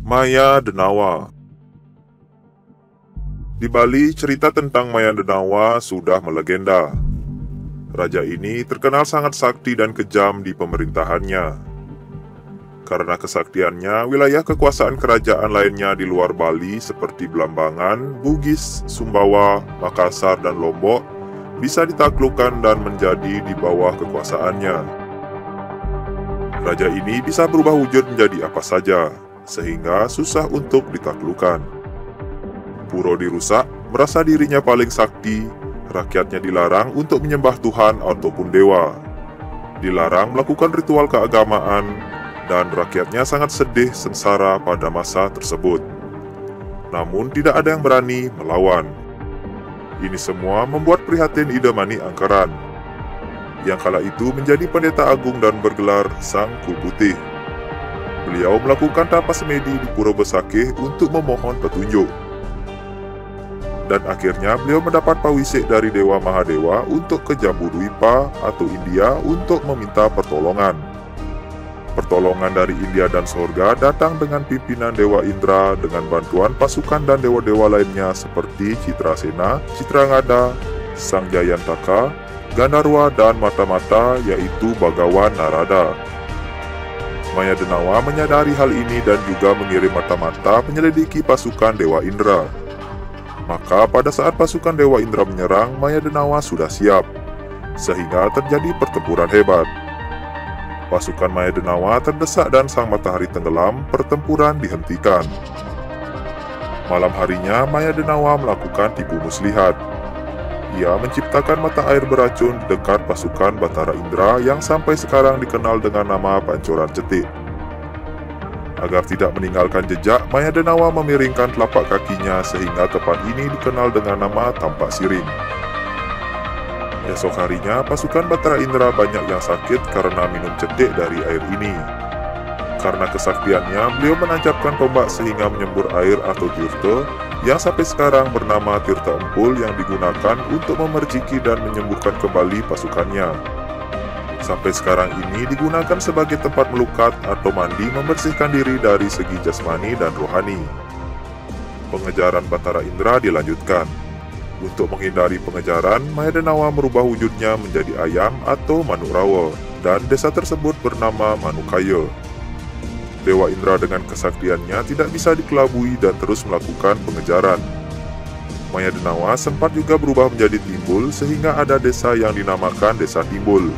Maya Denawa. Di Bali, cerita tentang Maya Denawa sudah melegenda. Raja ini terkenal sangat sakti dan kejam di pemerintahannya. Karena kesaktiannya, wilayah kekuasaan kerajaan lainnya di luar Bali seperti Blambangan, Bugis, Sumbawa, Makassar, dan Lombok bisa ditaklukkan dan menjadi di bawah kekuasaannya. Raja ini bisa berubah wujud menjadi apa saja, sehingga susah untuk ditaklukkan. Puro dirusak, merasa dirinya paling sakti, rakyatnya dilarang untuk menyembah Tuhan ataupun dewa. Dilarang melakukan ritual keagamaan, dan rakyatnya sangat sedih sengsara pada masa tersebut. Namun tidak ada yang berani melawan. Ini semua membuat prihatin Idemani Angkeran, yang kala itu menjadi pendeta agung dan bergelar Sang Kul Putih. Beliau melakukan tapas semedi di Puro Besakih untuk memohon petunjuk. Dan akhirnya beliau mendapat pawisik dari Dewa Mahadewa untuk ke Jambudwipa atau India untuk meminta pertolongan. Pertolongan dari India dan Sorga datang dengan pimpinan Dewa Indra dengan bantuan pasukan dan dewa-dewa lainnya seperti Citrasena, Citrangada, Sang Jayantaka, Gandarwa, dan mata-mata yaitu Bagawan Narada. Maya Denawa menyadari hal ini dan juga mengirim mata-mata menyelidiki pasukan Dewa Indra. Maka pada saat pasukan Dewa Indra menyerang, Maya Denawa sudah siap, sehingga terjadi pertempuran hebat. Pasukan Maya Denawa terdesak dan sang matahari tenggelam, pertempuran dihentikan. Malam harinya, Maya Denawa melakukan tipu muslihat. Ia menciptakan mata air beracun dekat pasukan Batara Indra yang sampai sekarang dikenal dengan nama Pancoran Cetik. Agar tidak meninggalkan jejak, Maya Denawa memiringkan telapak kakinya sehingga tempat ini dikenal dengan nama Tampak Siring. Esok harinya, pasukan Batara Indra banyak yang sakit karena minum cetik dari air ini. Karena kesaktiannya, beliau menancapkan tombak sehingga menyembur air atau tirta, yang sampai sekarang bernama Tirta Empul yang digunakan untuk memerciki dan menyembuhkan kembali pasukannya. Sampai sekarang ini digunakan sebagai tempat melukat atau mandi membersihkan diri dari segi jasmani dan rohani. Pengejaran Batara Indra dilanjutkan. Untuk menghindari pengejaran, Maya Denawa merubah wujudnya menjadi ayam atau manuk rawa, dan desa tersebut bernama Manukaya. Dewa Indra dengan kesaktiannya tidak bisa dikelabui dan terus melakukan pengejaran. Maya Denawa sempat juga berubah menjadi Timbul sehingga ada desa yang dinamakan Desa Timbul.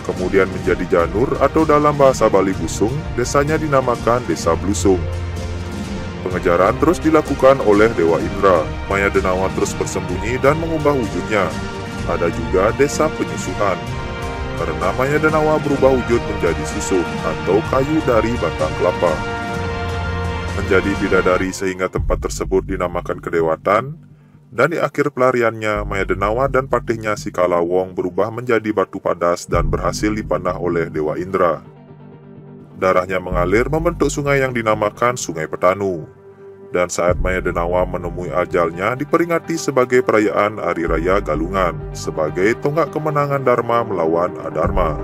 Kemudian menjadi Janur atau dalam bahasa Bali Busung, desanya dinamakan Desa Blusung. Pengejaran terus dilakukan oleh Dewa Indra. Maya Denawa terus bersembunyi dan mengubah wujudnya. Ada juga Desa Penyusuhan, karena Maya Denawa berubah wujud menjadi susuh atau kayu dari batang kelapa. Menjadi bidadari sehingga tempat tersebut dinamakan Kedewatan, dan di akhir pelariannya, Maya Denawa dan patihnya si Kalawong berubah menjadi batu padas dan berhasil dipanah oleh Dewa Indra. Darahnya mengalir membentuk sungai yang dinamakan Sungai Petanu. Dan saat Maya Denawa menemui ajalnya diperingati sebagai perayaan Hari Raya Galungan, sebagai tonggak kemenangan Dharma melawan Adharma.